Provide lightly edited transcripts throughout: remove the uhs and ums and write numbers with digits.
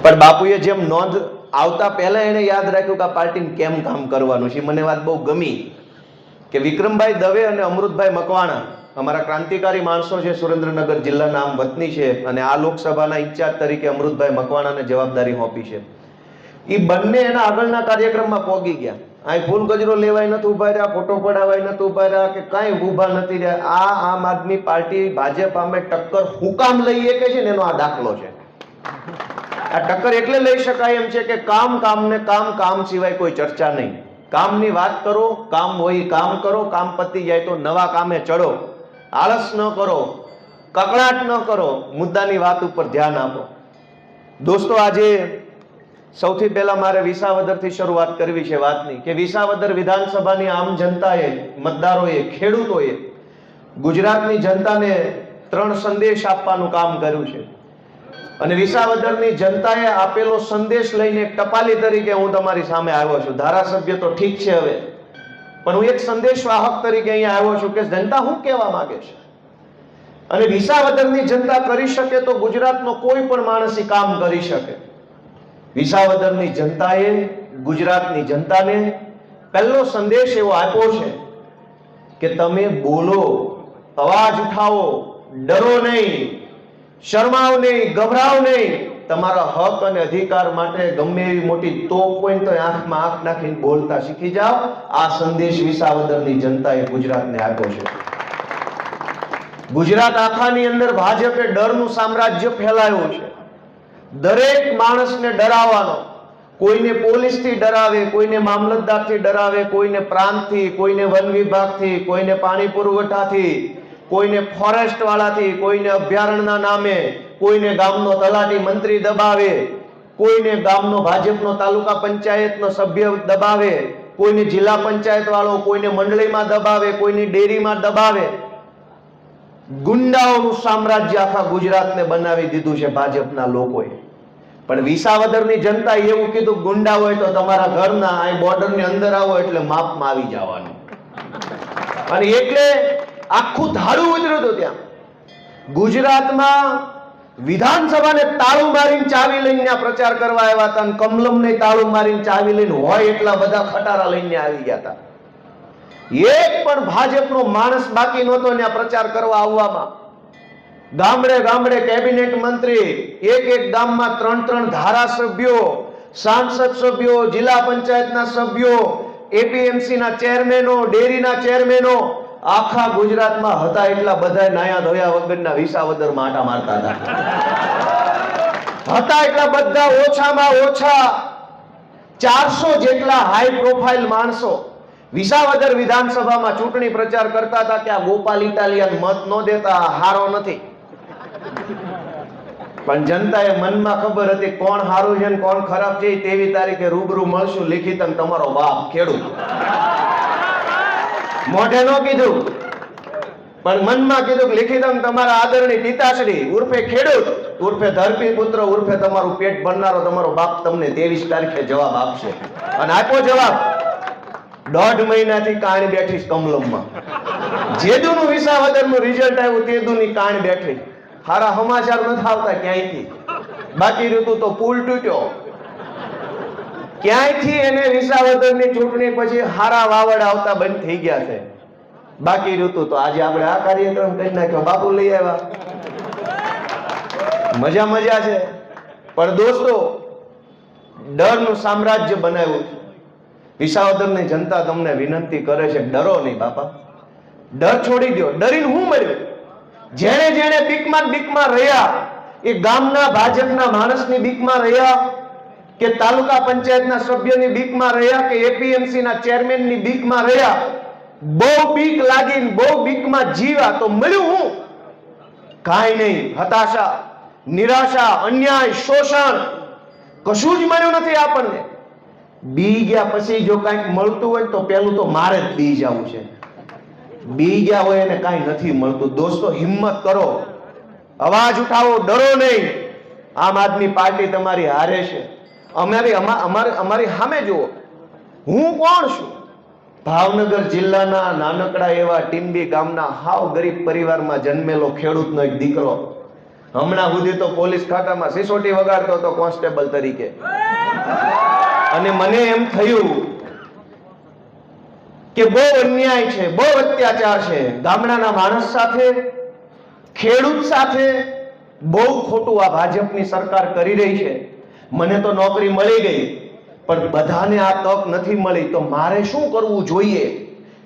પણ બાપુએ જેમ નોંધ આવતા પહેલા એને યાદ રાખ્યું કે આ પાર્ટીને કેમ કામ કરવાનું છે. મને વાત બહુ ગમી કે વિક્રમભાઈ દવે અને અમૃતભાઈ મકવાણા અમારા ક્રાંતિકારી માણસો છે, સુરેન્દ્રનગર જિલ્લાના આમ વતની છે, અને આ લોકસભાના ઇન્ચાર્જ તરીકે અમૃતભાઈ મકવાણાને જવાબદારી સોંપી છે. એ બંને એના આગળના કાર્યક્રમમાં પહોંચી ગયા. અહીં ફૂલ ગજરો લેવાય નથી ઉભા રહ્યા, ફોટો પડાવાય નથી ઉભા રહ્યા, કે કાંઈ ઊભા નથી રહ્યા. આ આમ આદમી પાર્ટી ભાજપ સામે ટક્કર હું કામ લઈએ કે છે ને એનો આ દાખલો છે. આ ટક્કર એટલે લઈ શકાય એમ છે કે કામ ને કામ સિવાય કોઈ ચર્ચા નહીં. કામની વાત કરો, કામ હોય કામ કરો, કામ પતી જાય તો નવા કામે ચડો, આળસ ન કરો, કકળાટ ન કરો, મુદ્દાની વાત ઉપર ધ્યાન આપો. દોસ્તો, આજે સૌથી પહેલા મારે વિસાવદરથી શરૂઆત કરવી છે વાતની, કે વિસાવદર વિધાનસભાની આમ જનતાએ, મતદારોએ, ખેડૂતોએ ગુજરાતની જનતાને 3 સંદેશ આપવાનું કામ કર્યું છે. અને વિસાવદરની જનતાએ આપેલો સંદેશ લઈને એક ટપાલી તરીકે હું તમારી સામે આવ્યો છું. ધારાસભ્ય તો ઠીક છે હવે, પણ હું એક સંદેશ વાહક તરીકે અહીંયા આવ્યો છું કે જનતા શું કહેવા માંગે છે. અને વિસાવદરની જનતા કરી શકે તો ગુજરાતનો કોઈ પણ માણસ કામ કરી શકે. વિસાવદરની જનતાએ ગુજરાતની જનતાને પહેલો સંદેશ એવો આપ્યો છે કે તમે બોલો, અવાજ ઉઠાવો, ડરો નહીં, શરમાવ નહીં, ગભરાવ નહીં. તમારા હક અને અધિકાર માટે ગમે એવી મોટી તોપ હોય તો આંખમાં આંખ નાખીને બોલતા શીખી જાઓ. આ સંદેશ વિસાવદરની જનતાએ ગુજરાતને આપ્યો છે. ગુજરાત આખાની અંદર ભાજપે ડરનું સામ્રાજ્ય ફેલાવ્યું છે. દરેક માણસને ડરાવવાનો, કોઈને પોલીસથી ડરાવે, કોઈને મામલતદારથી ડરાવે, કોઈને પ્રાંતથી, કોઈને વન વિભાગથી, કોઈને પાણી પુરવઠાથી, કોઈને ફોરેસ્ટ વાળાથી, કોઈને અભયારણ્યના નામે, કોઈને ગામનો તલાટી મંત્રી દબાવે, કોઈને ગામનો ભાજપનો તાલુકા પંચાયતનો સભ્ય દબાવે, કોઈને જિલ્લા પંચાયત વાળો, કોઈને મંડળીમાં દબાવે, કોઈની ડેરીમાં દબાવે. ગુંડાઓનું સામ્રાજ્ય આખા ગુજરાતને બનાવી દીધું છે ભાજપના લોકોએ. પણ વિસાવદરની જનતાએ એવું કીધું, ગુંડા હોય તો તમારા ઘરના આ બોર્ડરની અંદર આવો એટલે માપમાં આવી જવાનું. અને એટલે આખું ધાડું ઉતર્યું હતું ત્યાં ગુજરાતમાં. વિધાનસભાને તાળું મારીને ચાવી લઈને પ્રચાર કરવા આવ્યા હતા, અને કમલમને તાળું મારીને ચાવી લઈને હોય એટલા બધા ખટારા લઈને આવી ગયા હતા. એક પણ ભાજપનો માણસ બાકી નહોતો ત્યાં પ્રચાર કરવા આવવામાં. ગામડે ગામડે કેબિનેટ મંત્રી, એક ગામમાં 3 ધારાસભ્યો, સાંસદ સભ્યો, જિલ્લા પંચાયતના સભ્યો, એપીએમસીના ચેરમેનો, ડેરીના ચેરમેનો આખા ગુજરાતમાં હતા. એટલા બધા નાયા ધોયા વગરના વિસાવદરમાં આટા મારતા હતા. એટલા બધા ઓછામાં ઓછા 400 જેટલા હાઈ પ્રોફાઇલ માણસો વિસાવદર વિધાનસભામાં ચૂંટણી પ્રચાર કરતા હતા કે આ ગોપાલ ઇટાલિયન મત ન દેતા, હારો નથી. પણ જનતાએ મનમાં ખબર હતી કોણ હારું છે ને કોણ ખરાબ છે. તેવી તારીખે રૂબરૂ મળશું લિખિતમ તમારો બાપ ખેડૂત. મોઢે નો કીધું, પણ મનમાં કીધું કે લિખિતમ તમારા આદરણીય પિતાશ્રી ઉર્ફે ખેડૂત ઉર્ફે ધરતી પુત્ર ઉર્ફે તમારું પેટ ભરનારો તમારો બાપ તમને 23 તારીખે જવાબ આપશે. અને આપ્યો જવાબ. 1.5 મહિનાથી કાણ બેઠી કમલમમાં. જેદુનું વિસાવદરનું રિઝલ્ટ આવ્યું તેદુની કાણ બેઠી. હારા સમાચાર નથી આવતા ક્યાંયથી. બાકી ઋતુ તો પુલ તૂટ્યો. ક્યાંયથી એને વિસાવદરની ચૂંટણી પછી હારા વાવડ આવતા બંધ થઈ ગયા છે. બાકી ઋતુ તો આજે આપણે આ કાર્યક્રમ કરી નાખ્યો, બાપુ લઈ આવ્યા, મજા છે. પણ દોસ્તો, ડરનું સામ્રાજ્ય બનાવ્યું છે. વિસાવદરની જનતા તમને વિનંતી કરે છે, ડરો નહીં બાપા, ડર છોડી દો. ડરીને હું મર્યો? જેણે બીકમાં રહ્યા, એ ગામના ભાજપના માણસની બીકમાં રહ્યા, કે તાલુકા પંચાયતના સભ્યની બીકમાં રહ્યા, કે એપીએમસીના ચેરમેનની બીકમાં રહ્યા, બહુ બીક લાગીને બહુ બીકમાં જીવ્યા તો મળ્યું હું? કાંઈ નહીં. હતાશા, નિરાશા, અન્યાય, શોષણ, કશું જ મળ્યું નથી આપણને. બી ગયા પછી જો કાંઈક મળતું હોય તો પેલું તો મારે જ બી જવું છે. બી ગયા હોય એને કાંઈ નથી મળતું. દોસ્તો, હિંમત કરો, અવાજ ઉઠાવો, ડરો નહીં. આમ આદમી પાર્ટી તમારી હારે છે. અમારી સામે જુઓ, હું કોણ છું? ભાવનગર જિલ્લાના નાનકડા એવા ટીંબી ગામના હાવ ગરીબ પરિવારમાં જન્મેલો ખેડૂતનો એક દીકરો. હમણાં સુધી તો પોલીસ ખાતામાં સિસોટી વગાડતો હતો કોન્સ્ટેબલ તરીકે, અને મને એમ થયું કે બહુ અન્યાય છે, બહુ અત્યાચાર છે ગામડાના માણસ સાથે, ખેડૂત સાથે બહુ ખોટું આ ભાજપની સરકાર કરી રહી છે. મને તો નોકરી મળી ગઈ, પણ બધાને આ તક નથી મળી. તો મારે શું કરવું જોઈએ?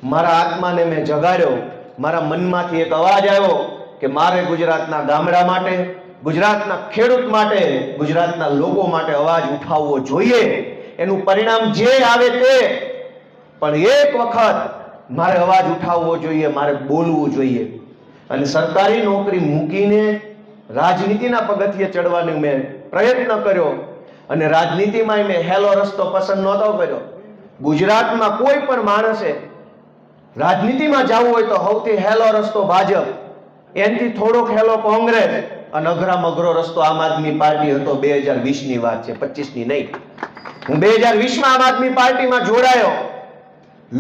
મારા આત્માને મેં જગાડ્યો. મારા મનમાંથી એક અવાજ આવ્યો કે મારે ગુજરાતના ગામડા માટે, ગુજરાતના ખેડૂત માટે, ગુજરાતના લોકો માટે અવાજ ઉઠાવવો જોઈએ. એનું પરિણામ જે આવે તે, પણ એક વખત મારે અવાજ ઉઠાવવો જોઈએ, મારે બોલવું જોઈએ. અને સરકારી નોકરી મૂકીને રાજનીતિના પગથિયે ચડવાનો મેં પ્રયત્ન કર્યો, અને રાજનીતિમાં મેં હેલો રસ્તો પસંદ નહોતો કર્યો. ગુજરાતમાં કોઈ પણ માણસે રાજનીતિમાં જવું હોય તો સૌથી હેલો રસ્તો ભાજપ, એનાથી થોડોક હેલો કોંગ્રેસ, અને અઘરામાં અઘરો રસ્તો આમ આદમી પાર્ટી હતો. 2020 ની વાત છે, 25 ની નહીં. હું 2020 માં આમ આદમી પાર્ટીમાં જોડાયો.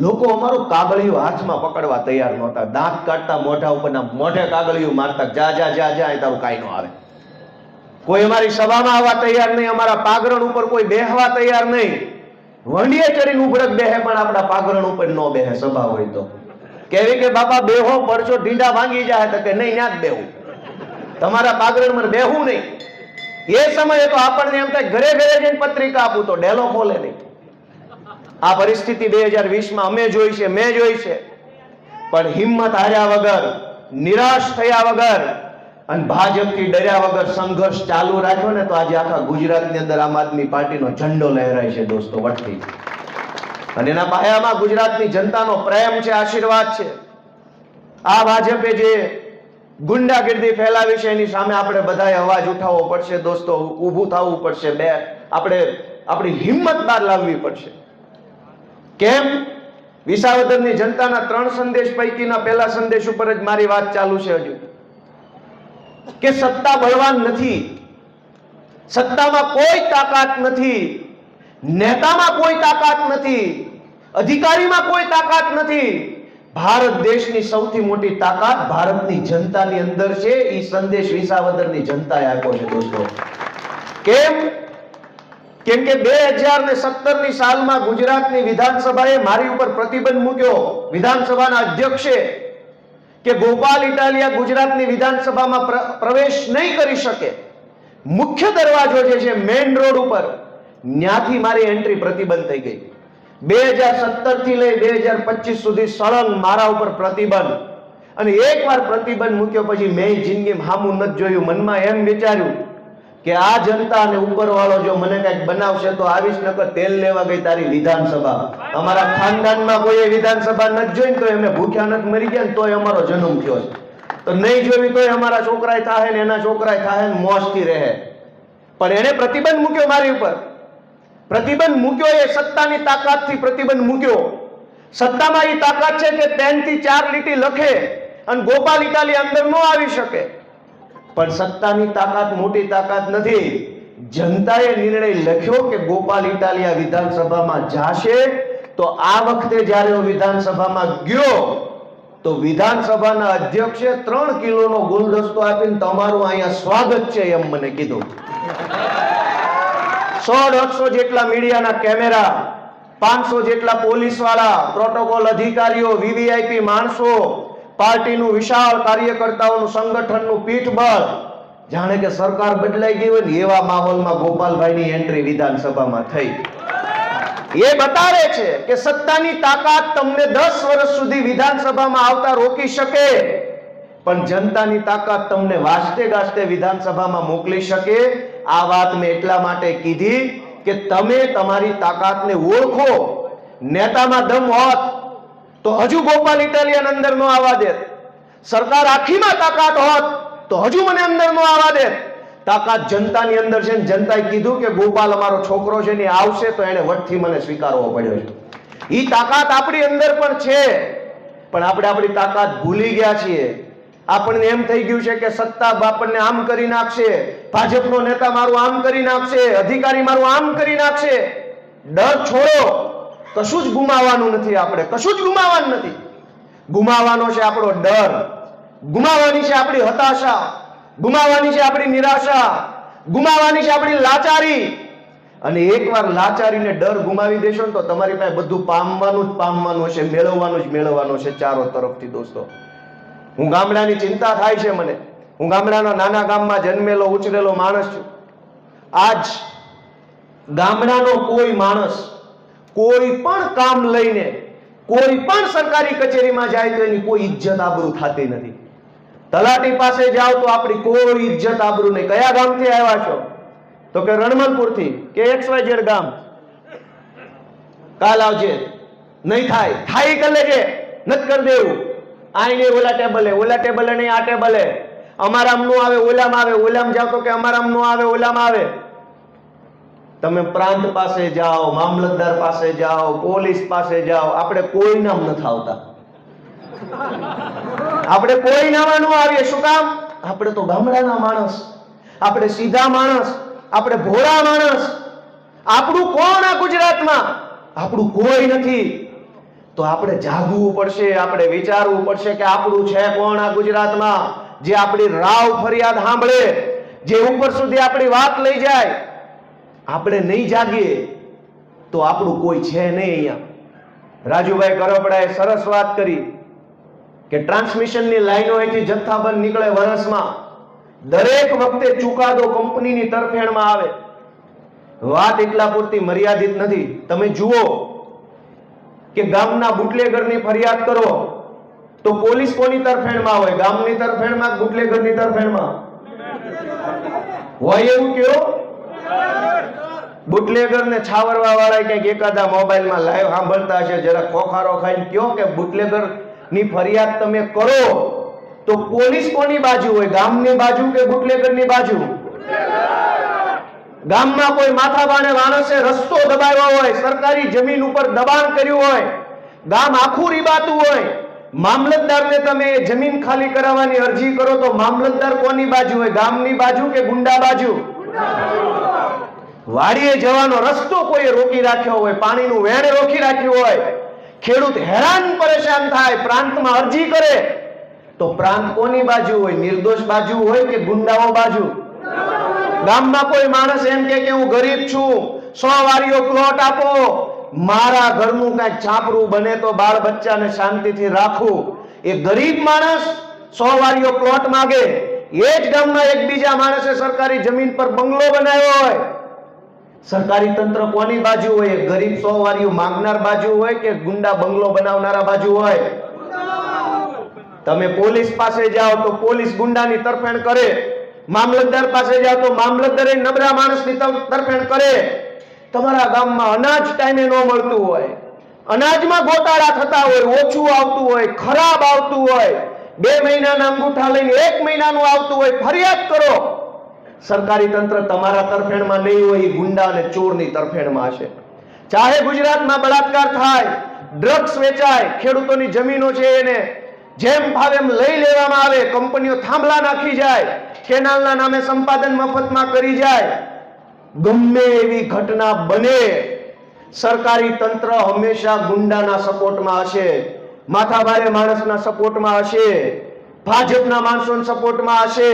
લોકો અમારું કાગળિયું હાથમાં પકડવા તૈયાર નહોતા. દાંત કાઢતા મોઢા ઉપરના મોઢે કાગળિયું મારતા, જા જા જા જા, એ તારું કાંઈ ન આવે. કોઈ અમારી સભામાં આવવા તૈયાર નહીં, અમારા પાગરણ ઉપર કોઈ બેહવા તૈયાર નહીં. વંડીએ ચડીને ઉભરક બેહે, પણ આપણા પાગરણ ઉપર ન બેહે. સભા હોય તો કેવી કે બાપા બેહો, પડશો ઢીંડા ભાંગી જાય, તો કે નહીં, ત્યાં જ બેહું, તમારા પાગરણમાં બેહવું નહીં. એ સમયે તો આપણને એમ થાય ઘરે ઘરે જઈને પત્રિકા આપું તો ડેલો ખોલે નહીં. આ પરિસ્થિતિ 2020 માં અમે જોઈ છે, મેં જોઈ છે. પણ હિંમત હાર્યા વગર, નિરાશ થયા વગર અને ભાજપથી ડર્યા વગર સંઘર્ષ ચાલુ રાખ્યો ને, તો આજે આખા ગુજરાતની અંદર આમ આદમી પાર્ટીનો ઝંડો લહેરાય છે દોસ્તો, વટથી. અને એના પાયામાં ગુજરાતની જનતાનો પ્રેમ છે, આશીર્વાદ છે. આ ભાજપે જે ગુંડાગીર્દી ફેલાવી છે એની સામે આપણે બધાએ અવાજ ઉઠાવવો પડશે દોસ્તો, ઊભું થવું પડશે. આપણે આપણી હિંમત બહાર લાવવી પડશે. કેમ? વિસાવદરની જનતાના 3 સંદેશ પૈકીના પહેલા સંદેશ ઉપર જ મારી વાત ચાલુ છે હજુ, કે સત્તા બળવાન નથી, સત્તામાં કોઈ તાકાત નથી, નેતામાં કોઈ તાકાત નથી, અધિકારીમાં કોઈ તાકાત નથી. ભારત દેશની સૌથી મોટી તાકાત ભારતની જનતાની અંદર છે. એ સંદેશ વિસાવદરની જનતાએ આપ્યો છે દોસ્તો. કેમ? કેમ કે 2017 ની સાલમાં ગુજરાતની વિધાનસભાએ મારી ઉપર પ્રતિબંધ મૂક્યો, વિધાનસભાના અધ્યક્ષે, કે ગોપાલ ઇટાલિયા ગુજરાતની વિધાનસભામાં પ્રવેશ નહીં કરી શકે. મુખ્ય દરવાજો જે છે મેઇન રોડ ઉપર, ત્યાંથી મારી એન્ટ્રી પ્રતિબંધ થઈ ગઈ. 2017 થી લઈ 2025 સુધી સળંગ મારા ઉપર પ્રતિબંધ. અને એકવાર પ્રતિબંધ મૂક્યો પછી મેં જિંદગીમાં હામું નથી જોયું. મનમાં એમ વિચાર્યું કે આ જનતા અને ઉપરવાળો જો મને કંઈક બનાવશે તો આવીશ, નકર તેલ લેવા ગઈ તારી વિધાનસભા. અમારા ખાનદાનમાં કોઈ વિધાનસભા નથી જોઈ તો અમે ભૂખ્યા નથી મરી ગયા, તોય અમારો જન્મ થયો છે. તો નહીં જોવી તોય અમારા છોકરાય થાય ને એના છોકરાય થાય ને મોજથી રહે. પણ એને પ્રતિબંધ મૂક્યો મારી ઉપર. પ્રતિબંધ મૂક્યો એ સત્તાની તાકાતથી પ્રતિબંધ મૂક્યો. સત્તામાં એ તાકાત છે કે 3 થી 4 લીટી લખે અને ગોપાલ ઇટાલિયા અંદર ન આવી શકે. પણ સત્તાની તાકાત મોટી તાકાત નથી. જનતાએ નિર્ણય લખ્યો કે ગોપાલ ઇટાલિયા વિધાનસભામાં જાશે. તો આ વખતે જ્યારે હું વિધાનસભામાં ગયો તો વિધાનસભાના અધ્યક્ષે 3 કિલોનો ગુલદસ્તો આપીને તમારું અહીંયા સ્વાગત છે એમ મને કીધું. 100-150 જેટલા મીડિયાના કેમેરા, 500 જેટલા પોલીસ વાળા, પ્રોટોકોલ અધિકારીઓ, વીવીઆઈપી માણસો, પાર્ટીનું વિશાળ કાર્યકર્તાઓનું સંગઠનનું પીઠબળ, જાણે કે સરકાર બદલાઈ ગઈ હોય ને એવા માહોલમાં ગોપાલભાઈની એન્ટ્રી વિધાનસભામાં થઈ. એ બતાવે છે કે સત્તાની તાકાત તમને 10 વર્ષ સુધી વિધાનસભામાં આવતા રોકી શકે, પણ જનતાની તાકાત તમને વાસ્તે ગાસ્તે વિધાનસભામાં મોકલી શકે. આ વાત મેં એટલા માટે કીધી કે તમે તમારી તાકાતને ઓળખો. નેતામાં દમ હોત તો હજુ ગોપાલ ઇટાલિયન અંદર નો આવવા દે. સરકાર આખીમાં તાકાત હોત તો હજુ મને અંદર નો આવવા દે. તાકાત જનતાની અંદર છે. જનતાએ કીધું કે ગોપાલ અમારો છોકરો છે ને આવશે, તો એને વટથી મને સ્વીકારવો પડ્યો છે. એ તાકાત આપણી અંદર પણ છે, પણ આપણે આપણી તાકાત ભૂલી ગયા છીએ. આપણને એમ થઈ ગયું છે કે સત્તા આપણને આમ કરી નાખશે, ભાજપનો નેતા મારું આમ કરી નાખશે, અધિકારી મારું આમ કરી નાખશે. ડર છોડો. કશું જ ગુમાવવાનું નથી. આપણે કશું જ ગુમાવવાનું નથી. ગુમાવવાનો છે આપણો ડર, ગુમાવવાની છે આપણી હતાશા, ગુમાવવાની છે આપણી નિરાશા, ગુમાવવાની છે આપણી લાચારી. અને એકવાર લાચારીને ડર ગુમાવી દેશો ને તો તમારી પાસે બધું પામવાનું જ પામવાનું હશે, મેળવવાનું જ મેળવવાનું છે ચારો તરફથી. દોસ્તો, હું ગામડાની ચિંતા થાય છે મને. હું ગામડાના નાના ગામમાં જન્મેલો ઉછરેલો માણસ છું. આજ ગામડાનો કોઈ માણસ કોઈ પણ કામ લઈને કોઈ પણ સરકારી કચેરીમાં જાય તો એની કોઈ ઇજ્જત આબરૂ થતી નથી. તલાટી પાસે જાઓ તો આપણી કોઈ ઇજ્જત આબરૂ નહીં. કયા ગામથી આવ્યા છો? તો કે રણમલપુરથી. કે XYZ ગામ. કાલ આવજે. નહીં થાય, થાય કરી લેજે, નથી કરી દેવું. આ નહીં ઓલા ટેબલે, ઓલા ટેબલે નહીં આ ટેબલે. અમારામ નું આવે ઓલામાં આવે, ઓલામાં જાવ તો કે અમારામ નું આવે ઓલામાં આવે. તમે પ્રાંત પાસે જાઓ, મામલતદાર પાસે જાઓ, પોલીસ પાસે જાઓ, આપણે કોઈ નામ નથી આવતા. આપણે કોઈ નામ ન આવીએ. શું કામ? આપણે તો ગામડાના માણસ, આપણે સીધા માણસ, આપણે ભોળા માણસ. આપણું કોણ આ ગુજરાતમાં? આપણું કોઈ નથી. તો આપણે જાગવું પડશે, આપણે વિચારવું પડશે કે આપણું છે કોણ આ ગુજરાતમાં, જે આપણી રાવ ફરિયાદ સાંભળે, જે ઉપર સુધી આપણી વાત લઈ જાય. આપણે નહીં જાગીએ તો આપણું કોઈ છે નહીં. અહીંયા રાજુભાઈ કરપડાએ સરસ વાત કરી કે ટ્રાન્સમિશનની લાઈનો અહીંથી જથ્થાબંધ નીકળે વર્ષમાં, દરેક વખતે ચુકાદો કંપનીની તરફેણમાં આવે. વાત એટલા પૂરતી મર્યાદિત નથી. તમે જુઓ કે ગામના બુટલેગરની ફરિયાદ કરો તો પોલીસ કોની તરફેણમાં હોય? ગામની તરફેણમાં, બુટલેગરની તરફેણમાં હોય. એવું કયો બુટલેગરને છાવરવા વાળા કંઈક એકાદા મોબાઈલમાં લાઈવ સાંભળતા હશે, જરા ખોખારો ખાઈને કયો કે બુટલેગર ની ફરિયાદ તમે કરો તો પોલીસ કોની બાજુ હોય? ગામની બાજુ કે બુટલેગરની બાજુ? ગામમાં કોઈ માથાભાણે માણસે રસ્તો દબાવ્યો હોય, સરકારી જમીન ઉપર દબાણ કર્યું હોય, ગામ આખું રીબાતું હોય, મામલતદારને તમે જમીન ખાલી કરાવવાની અરજી કરો તો મામલતદાર કોની બાજુ હોય? ગામની બાજુ કે ગુંડા બાજુ? વાડીએ જવાનો રસ્તો કોઈએ રોકી રાખ્યો હોય, પાણીનું વેણ રોકી રાખ્યું હોય, ખેડૂત હેરાન પરેશાન થાય, પ્રાંતમાં અરજી કરે તો પ્રાંત કોની બાજુ હોય? નિર્દોષ બાજુ હોય કે ગુંડાઓ બાજુ? ગામમાં કોઈ માણસ એમ કે હું ગરીબ છું, 100 વારીઓ પ્લોટ આપો, મારા ઘરનું કઈક છાપરું બને તો બાળ બચ્ચાને શાંતિથી રાખું. એ ગરીબ માણસ 100 વારીઓ પ્લોટ માંગે, એ જ ગામમાં એક બીજા માણસે સરકારી જમીન પર બંગલો બનાવ્યો હોય. સરકારી તંત્ર કોની બાજુ હોય? ગરીબ 100 વારીઓ માંગનાર બાજુ હોય કે ગુંડા બંગલો બનાવનારા બાજુ હોય? તમે પોલીસ પાસે જાઓ તો પોલીસ ગુંડાની તરફેણ કરે, મામલતદાર પાસે જાઓ તો મામલતદાર નબળા માણસની તરફેણ કરે. તમારા ગામમાં અનાજ ટાઈમે ન મળતું હોય, અનાજમાં ગોટાળા થતા હોય, ઓછું આવતું હોય, ખરાબ આવતું હોય, 2 મહિનાના અંગૂઠા લઈને 1 મહિનાનું આવતું હોય, ફરિયાદ કરો. સરકારી તંત્ર તમારા તરફેણમાં નહીં હોય, ગુંડા અને ચોરની તરફેણમાં હશે. ચાહે ગુજરાતમાં બળાત્કાર થાય, ડ્રગ્સ વેચાય, ખેડૂતોની જમીનો છે એને જેમ ભાવે એમ લઈ લેવામાં આવે, કંપનીઓ થાંભલા નાખી જાય, કેનાલના નામે સંપાદન મફતમાં કરી જાય, ગમે એવી ઘટના બને, સરકારી તંત્ર હંમેશા ગુંડાના સપોર્ટમાં હશે, માથાભારે માણસના સપોર્ટમાં હશે, ભાજપના માણસોના સપોર્ટમાં હશે.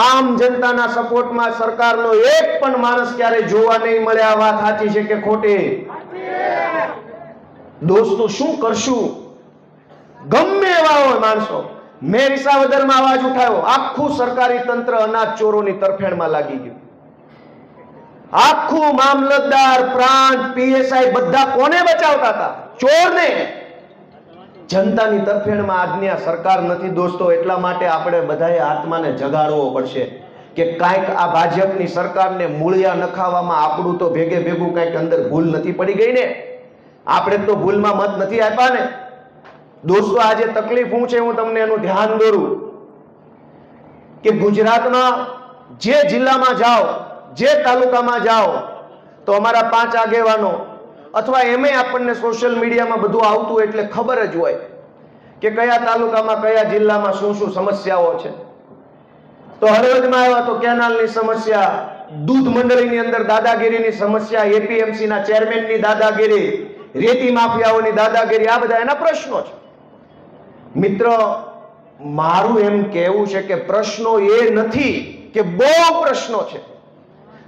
આમ જનતાના સપોર્ટમાં સરકારનો એક પણ માણસ ક્યારે જોવા નહીં મળે. આ વાત સાચી છે કે ખોટી? દોસ્તો, શું કરશું? ગમે એવા હોય માણસો. મેં વિસાવદરમાં અવાજ ઉઠાવ્યો, આખું સરકારી તંત્ર અનાજ ચોરોની તરફેણમાં લાગી ગયું. આખું મામલતદાર, પ્રાંત, PSI બધા કોને બચાવતા હતા? ચોરને. જનતાની તરફેણમાં આજની આ સરકાર નથી. દોસ્તો, એટલા માટે આપણે બધાએ આત્માને જગાડવો પડશે કે કાંઈક આ ભાજપની સરકારને મૂળિયા નખાવામાં આપણું તો ભેગે ભેગું કાંઈક અંદર ભૂલ નથી પડી ગઈ ને? આપણે તો ભૂલમાં મત નથી આપ્યા ને? દોસ્તો, આજે તકલીફ શું છે હું તમને એનું ધ્યાન દોરું કે ગુજરાતમાં જે જિલ્લામાં જાઓ, જે તાલુકામાં જાઓ તો અમારા 5 આગેવાનો અથવા એમાં આપણને સોશિયલ મીડિયામાં બધું આવતું એટલે ખબર જ હોય કે કયા તાલુકામાં કયા જિલ્લામાં શું શું સમસ્યાઓ છે. તો હળવદમાં આવ્યા તો કેનાલની સમસ્યા, દૂધ મંડળીની અંદર દાદાગીરીની સમસ્યા, APMC ના ચેરમેનની દાદાગીરી, રેતી માફિયાઓની દાદાગીરી, આ બધા એના પ્રશ્નો છે. મિત્ર, મારું એમ કહેવું છે કે પ્રશ્નો એ નથી કે બહુ પ્રશ્નો છે.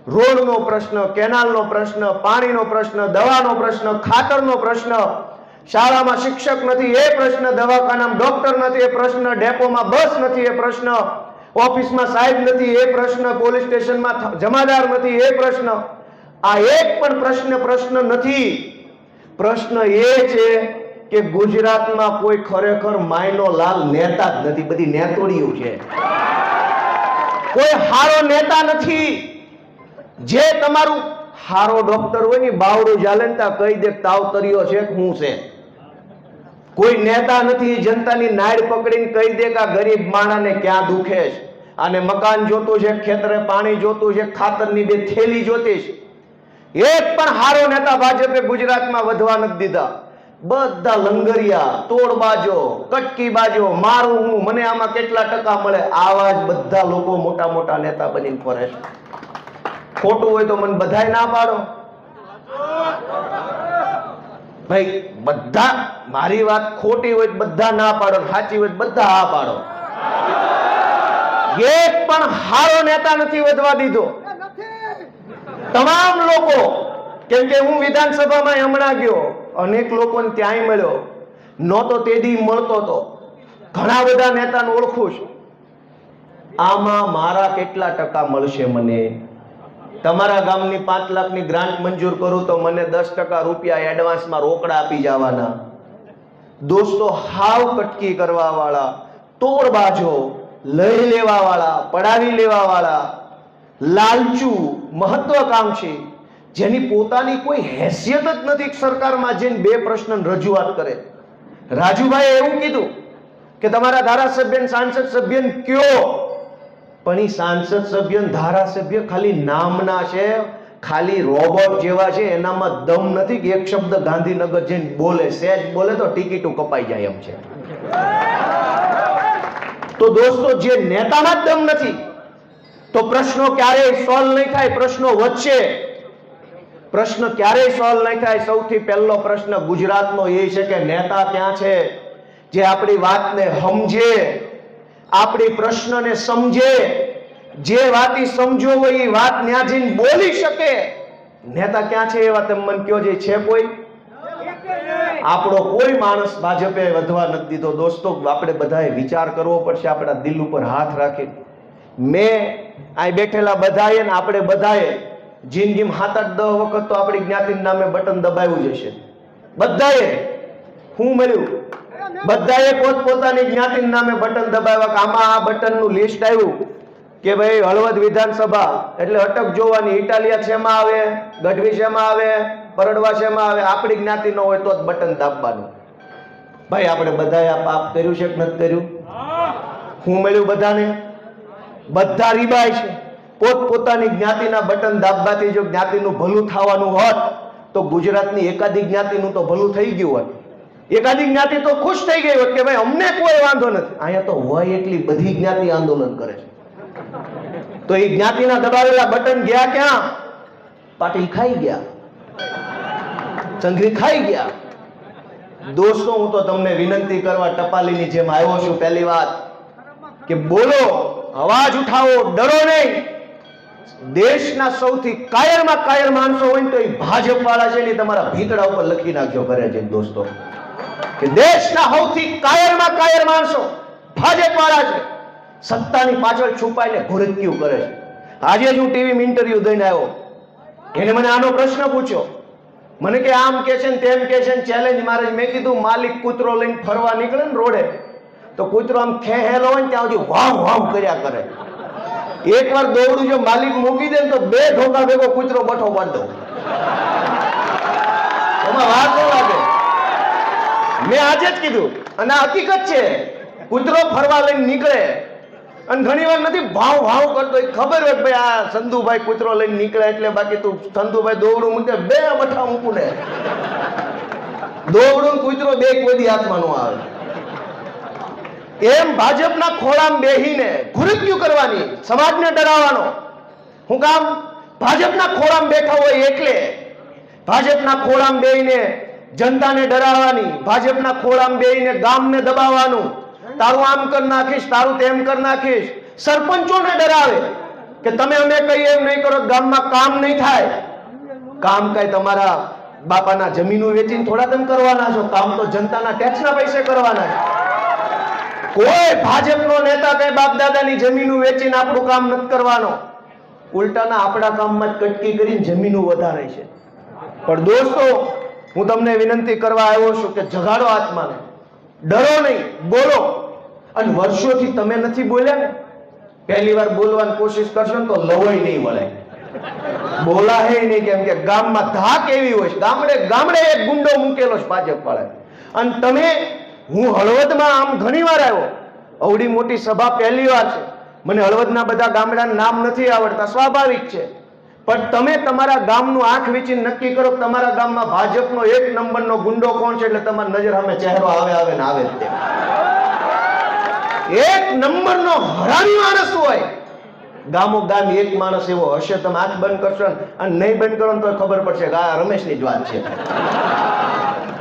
રોડનો પ્રશ્ન, કેનાલનો પ્રશ્ન, પાણીનો પ્રશ્ન, દવાનો પ્રશ્ન, ખાતરનો પ્રશ્ન, શાળામાં શિક્ષક નથી એ પ્રશ્ન, દવાખાનામાં ડોક્ટર નથી એ પ્રશ્ન, ડેપોમાં બસ નથી એ પ્રશ્ન, ઓફિસમાં સાહેબ નથી એ પ્રશ્ન, પોલીસ સ્ટેશનમાં જમાદાર નથી એ પ્રશ્ન. આ એક પણ પ્રશ્ન નથી. પ્રશ્ન એ છે કે ગુજરાતમાં કોઈ ખરેખર માયનો લાલ નેતા જ નથી, બધી નેતોડીઓ છે. કોઈ હારો નેતા નથી. જે તમારું હારો ડોક્ટર હોય ને બાવડું જાલનતા કહી દે તાવતરીઓ છે હું છે. કોઈ નેતા નથી જનતાની નાડ પકડીને કહી દે કે આ ગરીબ માણાને ક્યાં દુખે છે, આને મકાન જોતું છે, ખેતરે પાણી જોતું છે, ખાતરની 2 થેલી જોતી છે. એક પણ હારો નેતા ભાજપે ગુજરાતમાં વધવા નથી દીધા. બધા લંગરિયા, તોડબાજો, કટકીબાજો, મારું હું, મને આમાં કેટલા ટકા મળે, આવા જ બધા લોકો મોટા મોટા નેતા બનીને ફરે છે. ખોટું હોય તો મને બધાય ના પાડો ભાઈ. બધા મારી વાત ખોટી હોય તો બધા ના પાડો, સાચી હોય તો બધા હા પાડો. એક પણ હારો નેતા નથી વધવા દીધો. તમામ લોકો, કેમ કે હું વિધાનસભામાં હમણાં ગયો, અનેક લોકોને ત્યાંય મળ્યો, નહોતો તેદી મળતો તો. ઘણા બધા નેતાને ઓળખું છું. આમાં મારા કેટલા ટકા મળશે? મને તમારા ગામની 5 લાખની ગ્રાન્ટ મંજૂર કરું તો મને 10% રૂપિયા એડવાન્સમાં રોકડા આપી જવાના. દોસ્તો, હાવ કટકી કરવા વાળા, તોડબાજો, લઈ લેવા વાળા, પડાવી લેવા વાળા, લાલચુ, મહત્વાકાંક્ષી, જેની પોતાની કોઈ હેસિયત જ નથી સરકારમાં જઈને 2 પ્રશ્ન રજૂઆત કરે. રાજુભાઈએ એવું કીધું કે તમારા ધારાસભ્ય સાંસદ સભ્યને કયો, પણ એ સાંસદ સભ્ય ધારાસભ્ય ખાલી નામના છે, ખાલી રોબોટ જેવા છે, એનામાં દમ નથી કે એક શબ્દ ગાંધીનગર જઈને બોલે, સહેજ બોલે તો ટિકિટો કપાઈ જાય એમ છે. તો દોસ્તો, જે નેતામાં જ દમ નથી તો પ્રશ્નો ક્યારેય સોલ્વ નહીં થાય. પ્રશ્નો વધશે, પ્રશ્ન ક્યારેય સોલ્વ નહીં થાય. સૌથી પહેલો પ્રશ્ન ગુજરાતનો એ છે કે નેતા ક્યાં છે જે આપણી વાતને સમજે, આપણી પ્રશ્નને સમજે, જે વાતી સમજો હોય એ વાત ન્યા જઈને બોલી શકે. નેતા ક્યાં છે એવા તમે મને કયો, જે છે કોઈ? આપણો કોઈ માણસ ભાજપે વધવા નથી દીધો. દોસ્તો, આપણે બધાએ વિચાર કરવો પડશે, આપણા દિલ ઉપર હાથ રાખી. મેં અહીં બેઠેલા બધાએ ને આપણે બધાએ જિંદગીમાં 7-8-10 વખત તો આપણી જ્ઞાતિના નામે બટન દબાવ્યું જ હશે. બધાએ હું મળ્યું, બધાએ પોતપોતાની જ્ઞાતિના નામે બટન દબાવ્યા કે આમાં આ બટનનું લિસ્ટ આવ્યું કે ભાઈ હળવદ વિધાનસભા એટલે અટક જોવાની, ઇટાલિયા શેમાં આવે, ગઢવી શેમાં આવે, પરડવા શેમાં આવે, આપણી જ્ઞાતિ ન હોય તો જ બટન દાબવાનું. ભાઈ આપણે બધાએ આ પાપ કર્યું છે કે નથી કર્યું? હું મળ્યું બધાને, બધા રીબાય છે. પોતપોતાની જ્ઞાતિના બટન દાબવાથી જો જ્ઞાતિનું ભલું થવાનું હોત તો ગુજરાતની એકાદી જ્ઞાતિનું તો ભલું થઈ ગયું હોત. એકાદી જ્ઞાતિ તો ખુશ થઈ ગઈ હોત કે ભાઈ અમને કોઈ વાંધો નથી. અહીંયા તો હોય એટલી બધી જ્ઞાતિ આંદોલન કરે છે. તો એ જ્ઞાતિના દબાવેલા બટન ગયા ક્યાં? પાટીલ ખાઈ ગયા, સંઘરી ખાઈ ગયા. દોસ્તો, હું તો તમને વિનંતી કરવા ટપાલીની જેમ આવ્યો છું. પહેલી વાત કે બોલો, અવાજ ઉઠાવો, ડરો નહીં. દેશના સૌથી કાયરમાં કાયર માણસો હોય તો એ ભાજપ વાળા છે ને, તમારા ભીતડા ઉપર લખી નાખજો ઘરે જઈને દોસ્તો, કે દેશના સૌથી કાયરમાં કાયર માણસો ભાજપ વાળા છે. સત્તાની પાછળ છુપાઈને ઘુરક્યું કરે છે. આજે જ હું ટીવીમાં ઇન્ટરવ્યુ દઈને આવ્યો, એને મને આનો પ્રશ્ન પૂછ્યો. મને કે આમ કે છે ને તેમ કે છે ને ચેલેન્જ મારે. મેં કીધું માલિક કૂતરો લઈને ફરવા નીકળે ને રોડે તો કૂતરો આમ ખેહેલો હોય ને ત્યાં સુધી વાવ વાવ કર્યા કરે. એકવાર દોરડું જો માલિક મૂકી દે ને તો 2 ઢોકા ભેગો કૂતરો બઠો બાંધો. એમાં વાત ન લાગે. મેં આજે જ કીધું, અને હકીકત છે. કૂતરો ફરવા લઈને નીકળે અને ઘણી વાર નથી ભાવ ભાવ કરતો, ખબર હોય ભાઈ આ સંધુભાઈ કૂતરો લઈને નીકળે એટલે, બાકી તું સંધુભાઈ દોરડું મૂકે 2 બઠા મૂકું ને, દોરડું કૂતરો 2 કોઈ હાથમાં ન આવે. એમ ભાજપના ખોળામાં બેહીને ઘુરક્યું કરવાની, સમાજને ડરાવવાનો. હું કામ? ભાજપના ખોળામાં બેઠા હોય એટલે. ભાજપના ખોળામાં બેહીને જનતાને ડરાવવાની, ભાજપના ખોળામાં બેહીને ગામને દબાવવાનું, તારું આમ કરી નાખીશ, તારું તેમ કરી નાખીશ. સરપંચોને ડરાવે કે તમે અમે કહીએ એમ નહીં કરો ગામમાં કામ નહીં થાય. કામ કઈ તમારા બાપાના જમીનો વેચીને થોડા તમે કરવાના છો? કામ તો જનતાના ટેક્સના પૈસે કરવાના છે. કોઈ ભાજપનો નેતા કઈ બાપ દાદાની જમીનો વેચીને આપણું કામ નથી કરવાનો. ઉલટાના આપણા કામમાં જ કટકી કરીને જમીનો વધારે છે. પણ દોસ્તો, હું તમને વિનંતી કરવા આવ્યો છું કે જગાડો આત્માને, ડરો નહીં, બોલો. અને વર્ષોથી તમે નથી બોલ્યા ને, પહેલી વાર બોલવાની કોશિશ કરશો ને તો લવાઈ નહીં વળે, બોલાહે નહીં. કેમ કે ગામમાં ધાક એવી હોય છે, ગામડે ગામડે એક ગુંડો મૂકેલો છે ભાજપ વાળા. અને તમે, હું હળવદમાં આમ ઘણી વાર આવ્યો, અવડી મોટી સભા પહેલી વાર છે. મને હળવદના બધા ગામડાના નામ નથી આવડતા, સ્વાભાવિક છે. પણ તમે તમારા ગામનું આંખ વીંચીને નક્કી કરો કે તમારા ગામમાં ભાજપનો 1 નંબરનો ગુંડો કોણ છે, એટલે તમારી નજર સામે ચહેરો આવે ને આવે જ તે. 1 નંબરનો હરામી માણસ હોય, ગામો ગામ એક માણસ એવો હશે. તમે આંખ બંધ કરશો અને નહીં બંધ કરો તો ખબર પડશે કે આ રમેશની જ વાત છે.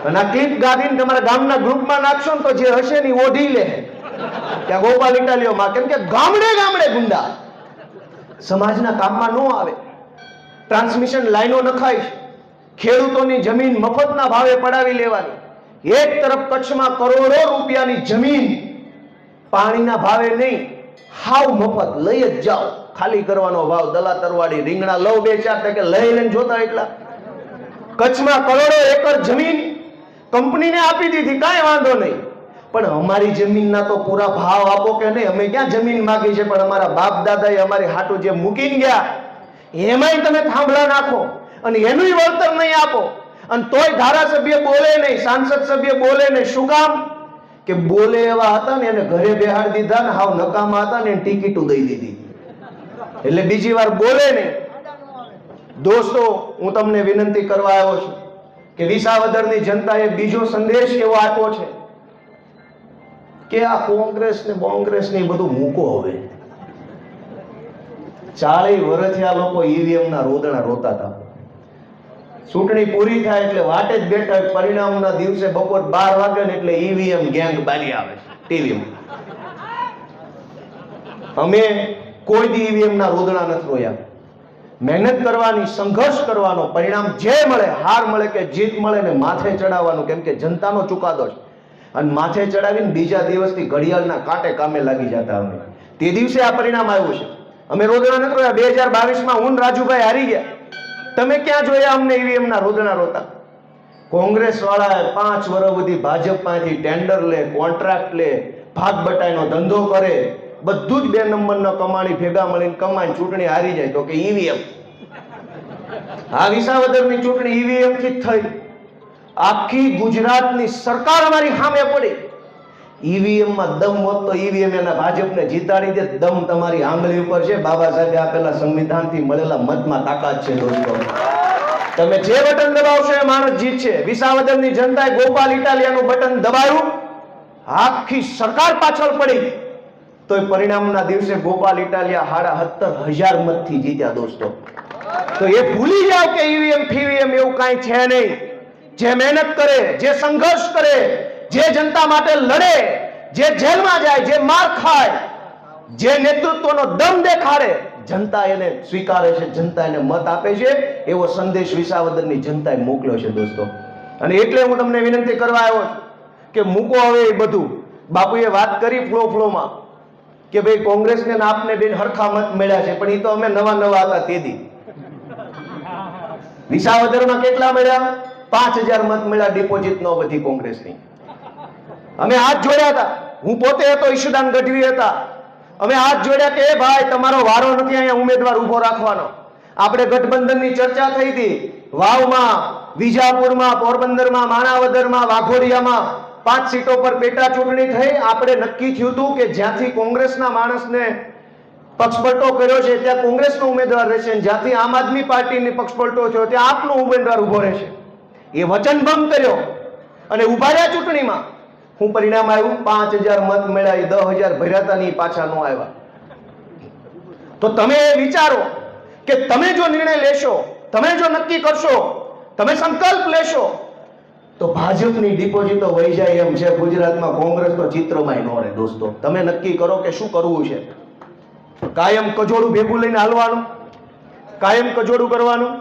અને આ ક્લિપ ગાડીને તમારા ગામના ગ્રુપમાં નાખશો ને તો જે હશે ને ઓઢી લે ત્યાં ગોપાલ ઇટાલીઓમાં. કેમ કે ગામડે ગામડે ગુંડા સમાજના કામમાં ન આવે. ટ્રાન્સમિશન લાઈનો નખાઈશ, ખેડૂતોની જમીન મફતના ભાવે પડાવી લેવાની. એક તરફ કચ્છમાં કરોડો રૂપિયાની જમીન પાણીના ભાવે નહીં, હાવ મફત લઈ જ જાઓ. ખાલી કરવાનો ભાવ, દલા તરવાડી રીંગણા લવ 2-4 લઈ લઈને જોતા એટલા. કચ્છમાં કરોડો એકર જમીન કંપનીને આપી દીધી, કાંઈ વાંધો નહીં. પણ અમારી જમીનના તો પૂરા ભાવ આપો કે નહીં. અમે ક્યાં જમીન માગી છે, પણ અમારા બાપ દાદાએ અમારી હાટું જે મૂકીને ગયા એમાંય તમે થાંભલા નાખો અને એનુંય વળતર નહીં આપો. અને તોય ધારાસભ્ય બોલે નહીં, સાંસદ સભ્ય બોલે નહીં. શું કામ? કે બોલે એવા હતા ને એને ઘરે બેહાડી દીધા ને હાવ નકામા હતા ને એને ટિકિટો દઈ દીધી, એટલે બીજી વાર બોલે નહીં. દોસ્તો, હું તમને વિનંતી કરવા આવ્યો છું કે વિસાવદરની જનતાએ બીજો સંદેશ એવો આપ્યો છે કે આ કોંગ્રેસ ને બોંગ્રેસ ને બધું મૂકો. હવે 40 વર્ષથી આ લોકો ઈવીએમ ના રોદણા રોતા હતા. ચૂંટણી પૂરી થાય એટલે વાટે જ બેઠા, પરિણામના દિવસે બપોર 12 વાગે ને એટલે ઈવીએમ ગેંગ બારી આવે ટીવીમાં. અમે કોઈ દી ઈવીએમ ના રોદણા નથી રોયા. મહેનત કરવાની, સંઘર્ષ કરવાનો, પરિણામ જે મળે, હાર મળે કે જીત મળે ને માથે ચડાવવાનું. કેમ કે જનતાનો ચુકાદો છે. અને માથે ચડાવીને બીજા દિવસથી ઘડિયાળના કાંટે કામે લાગી જતા. અમે તે દિવસે આ પરિણામ આવ્યું છે. અમે રોદણા નથી રોયા. 2022માં હું રાજુભાઈ હારી ગયા. તમે ક્યાં જોયા અમને ઈવીએમ ના રોદણા રોતા? કોંગ્રેસ વાળા 5 વર્ષ સુધી ભાજપ પાસેથી ટેન્ડર લે, કોન્ટ્રાક્ટ લે, ભાગ બટાઈનો ધંધો કરે, બધું જ 2 નંબરનો કમાણી ભેગા મળીને કમાઈને ચૂંટણી હારી જાય તો કે ઈવીએમ. આ વિસાવદરની ચૂંટણી ઈવીએમ થી જ થઈ. આખી ગુજરાતની સરકાર અમારી સામે પડી. ઈવીએમ માં દમ હોત તો ઈવીએમ એના ભાજપને જીતાડી દે. દમ તમારી આંગળી ઉપર છે. બાબા સાહેબે આપેલા સંવિધાનથી મળેલા મતમાં તાકાત છે. દોસ્તો, તમે જે બટન દબાવશો એ માણસ જીતશે. વિસાવદરની જનતાએ ગોપાલ ઇટાલિયાનું બટન દબાવ્યું, આખી સરકાર પાછળ પડી, તો પરિણામના દિવસે ગોપાલ ઇટાલિયા 17,500 મતથી જીત્યા. દોસ્તો, તો એ ભૂલી જાવ કે ઈવીએમ ફીવીએમ એવું કાંઈ છે નહીં. જે મહેનત કરે, જે સંઘર્ષ કરે, જે જનતા માટે લડે, જે જેલમાં જાય, જે માર ખાય, જે નેતૃત્વનો દમ દેખાડે, જનતા એને સ્વીકારે છે, જનતા એને મત આપે છે. એવો સંદેશ વિસાવદરની જનતાએ મોકલ્યો છે. દોસ્તો, અને એટલે હું તમને વિનંતી કરવા આવ્યો છું કે મૂકો હવે એ બધું. બાપુએ વાત કરી ફ્લોમાં કે ભાઈ કોંગ્રેસને આપને બેન હરખા મત મળ્યા છે, પણ એ તો અમે નવા હતા તેથી. વિસાવદરમાં કેટલા મળ્યા? 5,000 મત મળ્યા. ડિપોઝિટ નો બધી કોંગ્રેસની. અમે હાથ જોડ્યા હતા. હું પોતે હતો, ઈશુદાન ગઢવી હતા. અમે હાથ જોડ્યા કે ભાઈ તમારો વારો નથી અહીંયા ઉમેદવાર ઉભો રાખવાનો. આપણે ગઠબંધનની ચર્ચા થઈ હતી. વાવમાં, વિજાપુરમાં, પોરબંદરમાં, માણાવદરમાં, વાઘોડિયામાં 5 સીટો પર પેટા ચૂંટણી થઈ. આપણે નક્કી થયું હતું કે જ્યાંથી કોંગ્રેસના માણસને પક્ષપલટો કર્યો છે ત્યાં કોંગ્રેસનો ઉમેદવાર રહેશે, જ્યાંથી આમ આદમી પાર્ટીની પક્ષપલટો થયો ત્યાં આપનો ઉમેદવાર ઉભો રહેશે. એ વચનભંગ કર્યો અને ઉભા રહ્યા ચૂંટણીમાં. હું પરિણામ આવ્યું? 5,000 મત મળ્યા. 10,000 ભર્યા ની પાછા ન આવ્યા. તો તમે વિચારો કે તમે જો નિર્ણય લેશો, તમે જો નક્કી કરશો, તમે સંકલ્પ લેશો, તો તો ભાજપની ડિપોઝિટો વહી જાય એમ છે. ગુજરાતમાં કોંગ્રેસ તો ચિત્રમાંય ન રહે. દોસ્તો, તમે નક્કી કરો કે શું કરવું છે. કાયમ કજોડું ભેગું લઈને હાલવાનું, કાયમ કજોડું કરવાનું.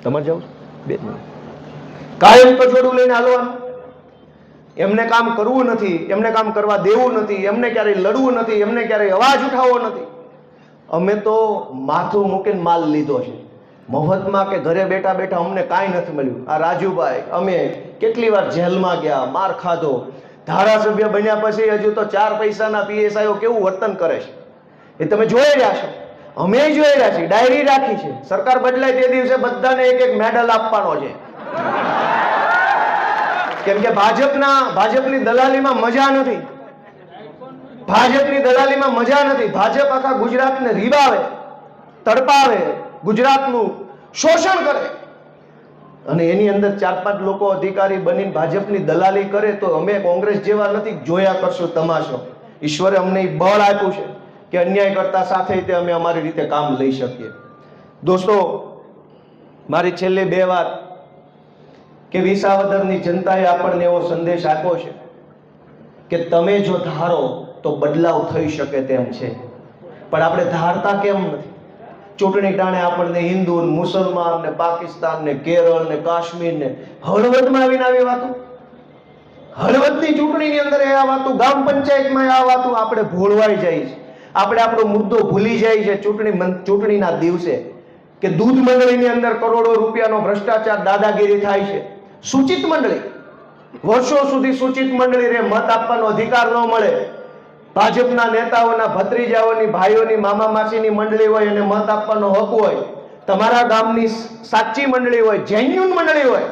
તમારે જાવ બે કાયમ કજોડું લઈને હાલવાનું. એમને કામ કરવું નથી, એમને કામ કરવા દેવું નથી, એમને ક્યારેય લડવું નથી, એમને ક્યારેય અવાજ ઉઠાવવો નથી. અમે તો માથું મૂકીને માલ લીધો છે. મફતમાં કે ઘરે બેઠા બેઠા અમને કાંઈ નથી મળ્યું. આ રાજુભાઈ, અમે કેટલી વાર જેલમાં ગયા, માર ખાધો. ધારાસભ્ય બન્યા પછી હજુ તો 4 પૈસાના પીએસઆઈઓ કેવું વર્તન કરે છે એ તમે જોઈ રહ્યા છો. અમે જોઈ રહ્યા છીએ. ડાયરી રાખી છે. સરકાર બદલાય તે દિવસે બધાને એક એક મેડલ આપવાનો છે. કેમ કે ભાજપની દલાલીમાં મજા નથી. ભાજપની દલાલીમાં મજા નથી. ભાજપ આખા ગુજરાતને રીબાવે, તડપાવે, ગુજરાતનું શોષણ કરે અને એની અંદર 4-5 લોકો અધિકારી બનીને ભાજપની દલાલી કરે તો અમે કોંગ્રેસ જેવા નથી. જોયા કરશું તમાશો. ઈશ્વરે અમને બળ આપ્યું છે કે અન્યાય કરતા સાથે તે અમે અમારી રીતે કામ લઈ શકીએ. દોસ્તો, મારી છેલ્લી 2 વાત કે વિસાવદરની જનતાએ આપણને એવો સંદેશ આપ્યો છે કે તમે જો ધારો તો બદલાવ થઈ શકે તેમ છે, પણ આપણે ધારતા કેમ નથી? ચૂંટણી ટાણે આપણને હિન્દુ, મુસલમાન ને પાકિસ્તાન ને કેરળ ને કાશ્મીર ને હળવદમાં આવીને આવી વાતો, હળવદની ચૂંટણીની અંદર આ વાતો, ગ્રામ પંચાયતમાં આ વાતો આપણે ભૂલવાઈ જાય છે. આપણે આપણો મુદ્દો ભૂલી જાય છે ચૂંટણીના દિવસે કે દૂધ મંડળીની અંદર કરોડો રૂપિયાનો ભ્રષ્ટાચાર, દાદાગીરી થાય છે. સૂચિત મંડળી, વર્ષો સુધી સૂચિત મંડળીને મત આપવાનો અધિકાર ન મળે. ભાજપના નેતાઓના ભત્રીજાઓની, ભાઈઓની, મામા માસીની મંડળી હોય અને મત આપવાનો હક હોય. તમારા ગામની સાચી મંડળી હોય, જેન્યુન મંડળી હોય,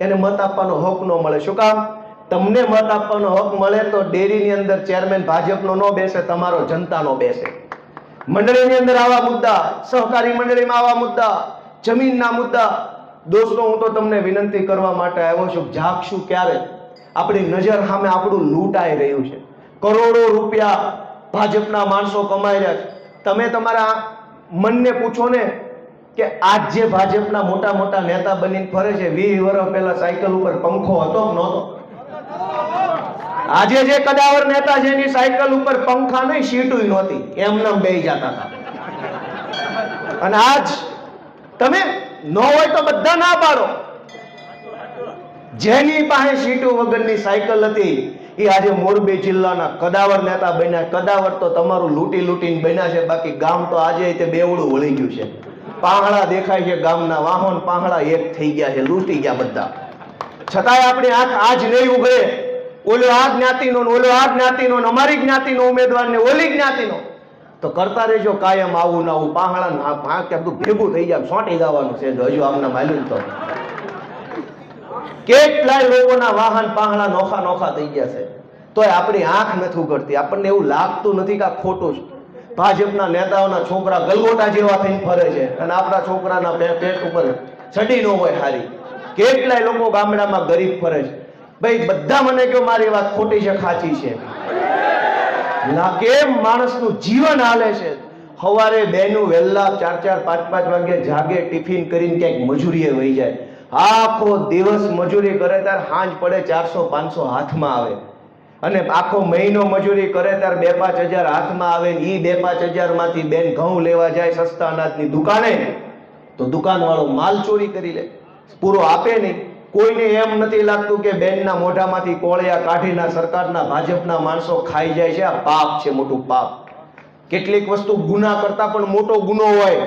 એને મત આપવાનો હક ન મળે. શું કામ? તમને મત આપવાનો હક મળે તો ડેરીની અંદર ચેરમેન ભાજપનો ન બેસે, તમારો જનતાનો બેસે. મંડળીની અંદર આવા મુદ્દા, સહકારી મંડળીમાં આવા મુદ્દા, જમીનના મુદ્દા. દોસ્તો, હું તો તમને વિનંતી કરવા માટે આવ્યો છું, જાગશું ક્યારે? આપણી નજર સામે આપણું લૂંટાઈ રહ્યું છે. કરોડો રૂપિયા ભાજપના માણસો કમાઈ રહ્યા છે. તમે તમારા મનને પૂછો ને કે આજ જે ભાજપના મોટા મોટા નેતા બનીને ફરે છે, 20 વર્ષ પહેલા સાયકલ ઉપર પંખો હતો કે નહોતો? આજે જે કદાવર નેતા છે એની સાયકલ ઉપર પંખા નહીં, સીટુય નહોતી, એમનેમ બેહી જતા હતા. અને આજ તમે ન હોય તો બધા ના પાડો. જેની પાસે સીટુ વગરની સાયકલ હતી એ આજે મોરબી જિલ્લાના કદાવર નેતા બન્યા. કદાવર તો તમારું લૂંટી લૂંટીને બન્યા છે, બાકી ગામ તો આજે તે બેવડું વળી ગયું છે. પાંહડા દેખાય છે ગામના, વાહન પાંહડા એક થઈ ગયા છે, લૂંટી ગયા બધા. છતાંય આપણી આંખ આજ નહીં ઉઘડે. ઓલો આ જ્ઞાતિનો, ઓલો આ જ્ઞાતિનો, અમારી જ્ઞાતિનો ઉમેદવાર ને ઓલી જ્ઞાતિનો, તો કરતા રહેજો કાયમ આવું ના આવું. પાંહડા કે બધું ભેગું થઈ જાય, સોંટી જવાનું છે. હજુ આમના માલ્યું તો કેટલાય લોકોના વાહન પાંહડા નોખા નોખા થઈ ગયા છે, તોય આપણી આંખ નથી ઉઘડતી. આપણને એવું લાગતું નથી કે આ ખોટું છે. ભાજપના નેતાઓના છોકરા ગલગોટા જેવા થઈને ફરે છે અને આપણા છોકરાના પેટ ઉપર ચડી ન હોય હારી. કેટલાય લોકો ગામડામાં ગરીબ ફરે છે. ભાઈ, બધા મને કહો મારી વાત ખોટી છે, ખાચી છે? ના, કેમ માણસનું જીવન હાલે છે. સવારે બેનું વહેલા 4-4, 5-5 વાગે જાગે, ટિફિન કરીને ક્યાંક મજૂરીએ વહી જાય. આખો દિવસ મજૂરી કરે ત્યારે સાંજ પડે 400-500 હાથમાં આવે, અને આખો મહિનો મજૂરી કરે ત્યારે 2-5 હજાર હાથમાં આવે. ને એ 2-5 હજારમાંથી બેન ઘઉં લેવા જાય સસ્તા અનાજની દુકાને, તો દુકાનવાળો માલ ચોરી કરી લે, પૂરો આપે નહીં. કોઈને એમ નથી લાગતું કે બેનના મોઢામાંથી કોળિયા કાઢીને સરકારના ભાજપના માણસો ખાઈ જાય છે. આ પાપ છે, મોટું પાપ. કેટલીક વસ્તુ ગુના કરતા પણ મોટો ગુનો હોય.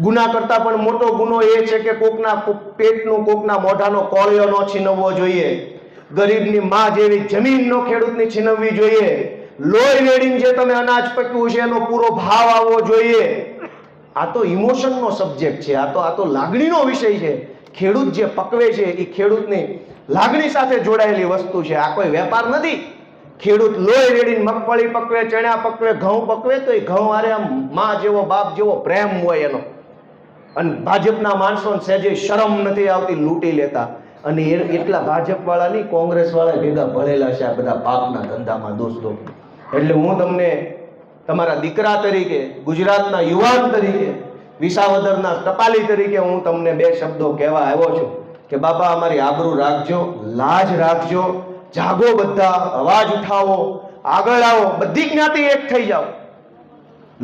ગુના કરતા પણ મોટો ગુનો એ છે કે કોકના પેટનું, કોકના મોઢાનો કોળિયો ન છીનવવો જોઈએ. ગરીબની માં જેવી જમીન નો ખેડૂતની છીનવવી જોઈએ. લોહી વેડીને જે તમે અનાજ પક્યું છે એનો પૂરો ભાવ આવવો જોઈએ. આ તો ઇમોશનનો સબ્જેક્ટ છે, આ તો લાગણીનો વિષય છે. ખેડૂત જે પકવે છે એ ખેડૂતની લાગણી સાથે જોડાયેલી વસ્તુ છે. આ કોઈ વેપાર નથી. ખેડૂત લોહી રેડીને મગફળી પકવે, ચણા પકવે, ઘઉં પકવે તો એ ઘઉં હારે આમ માં જેવો, બાપ જેવો પ્રેમ હોય એનો. અને ભાજપના માણસોને સહેજે શરમ નથી આવતી, લૂંટી લેતા. અને એટલા ભાજપ વાળા નહીં, કોંગ્રેસ વાળા ભેગા ભળેલા છે આ બધા પાપના ધંધામાં. દોસ્તો, એટલે હું તમને તમારા દીકરા તરીકે, ગુજરાતના યુવાન તરીકે, વિસાવદરના ટપાલી તરીકે હું તમને 2 શબ્દો કહેવા આવ્યો છું કે બાપા અમારી આબરૂ રાખજો, લાજ રાખજો, જાગો, બધા અવાજ ઉઠાવો, આગળ આવો, બધી જ્ઞાતિ એક થઈ જાઓ.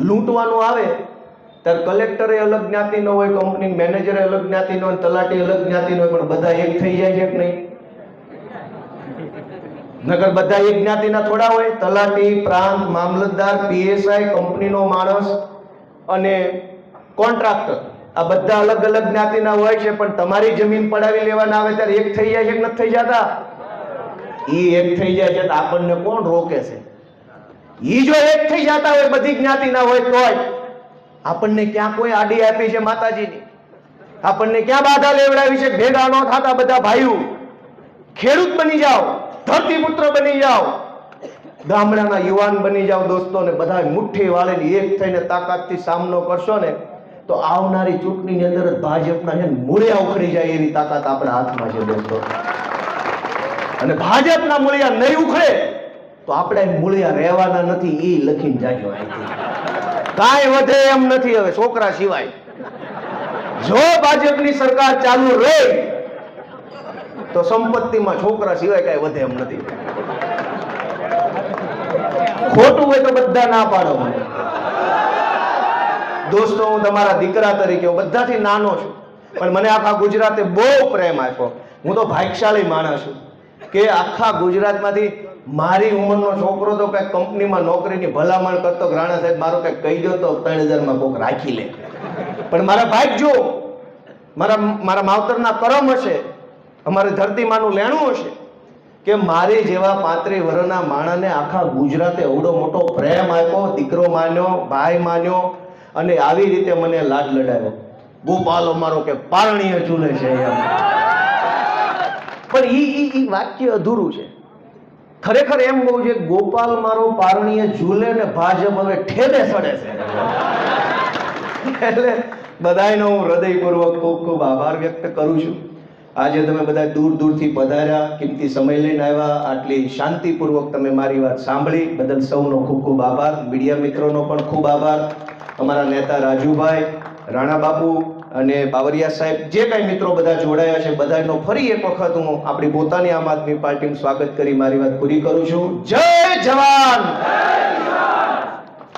લૂંટવાનું આવે ત્યારે કલેક્ટરે અલગ જ્ઞાતિનો હોય, કંપની મેનેજરે અલગ જ્ઞાતિનો હોય, તલાટી અલગ જ્ઞાતિનો હોય, પણ બધા એક થઈ જાય છે કે નહીં? નગર બધા એક જ્ઞાતિના થોડા હોય. તલાટી, પ્રાંત, મામલતદાર, પીએસઆઈ, કંપનીનો માણસ અને કોન્ટ્રાક્ટર, આ બધા અલગ અલગ જ્ઞાતિના હોય છે, પણ તમારી જમીન પડાવી લેવાના આવે ત્યારે એક થઈ જાય છે કે નથી થઈ જતા? ઈ એક થઈ જાય છે તો આપણને કોણ રોકે છે? ઈ જો એક થઈ જતા હોય, બધી જ્ઞાતિના હોય, તોય આપણને ક્યાં કોઈ આડી આપી છે માતાજીની? આપણને ક્યાં બાધા લેવડાવી છે? ભેગા ન થતા બધા ભાઈઓ, ખેડૂત બની જાઓ, ધરતીપુત્ર બની જાઓ, ગામડાના યુવાન બની જાઓ દોસ્તો, ને બધા મુઠ્ઠી વાળીને એક થઈને તાકાતથી સામનો કરશો ને તો આવનારી ચૂંટણીની અંદર ભાજપના છે મૂળિયા ઉખડી જાય એવી તાકાત આપણા હાથમાં છે દોસ્તો. અને ભાજપના મૂળિયા નહીં ઉખડે તો આપણે મૂળિયા રહેવાના નથી, એ લખીને જાજો. કાંઈ વધે એમ નથી હવે છોકરા સિવાય. જો ભાજપની સરકાર ચાલુ રહે તો સંપત્તિમાં છોકરા સિવાય કાંઈ વધે એમ નથી. ખોટું હોય તો બધા ના પાડો મને. દોસ્તો, હું તમારા દીકરા તરીકે, હું બધાથી નાનો છું, પણ મને આખા ગુજરાતે બહુ પ્રેમ આપ્યો. હું તો ભાગ્યશાળી માણસ છું કે આખા ગુજરાતમાંથી મારી ઉંમરનો છોકરો તો કઈક કંપનીમાં નોકરીની ભલામણ કરતો, રાણા સાહેબ મારો કઈક કહી દો તો 3000માં કોક રાખી લે. પણ મારા ભાઈ, જો મારા માવતરના કરમ હશે, અમારી ધરતીમાંનું લેણું હશે કે મારી જેવા 35 વર્ષના માણસને આખા ગુજરાતે એવડો મોટો પ્રેમ આપ્યો, દીકરો માન્યો, ભાઈ માન્યો, અને આવી રીતે મને લાડ લડાવ્યો. ગોપાલ અમારો કે પારણીય ચૂલે છે એમ. પણ ઈ વાક્ય અધૂરું છે. ખરેખર એમ બહુ છે, ગોપાલ મારો પારણીય ઝૂલે ને ભાજપ હવે ઠેલે સડે છે. એટલે બધાયનો હું હૃદયપૂર્વક ખૂબ ખૂબ આભાર વ્યક્ત કરું છું. આજે તમે બધા દૂર દૂરથી પધાર્યા, કિંમતી સમય લઈને આવ્યા, આટલી શાંતિપૂર્વક તમે મારી વાત સાંભળી, બદલ સૌનો ખૂબ ખૂબ આભાર. મીડિયા મિત્રોનો પણ ખૂબ આભાર. અમારા નેતા રાજુભાઈ, રાણા બાપુ અને બાવરિયા સાહેબ, જે કાંઈ મિત્રો બધા જોડાયા છે, બધાનો ફરી એક વખત હું આપણી પોતાની આમ આદમી પાર્ટીનું સ્વાગત કરી મારી વાત પૂરી કરું છું. જય જવાન.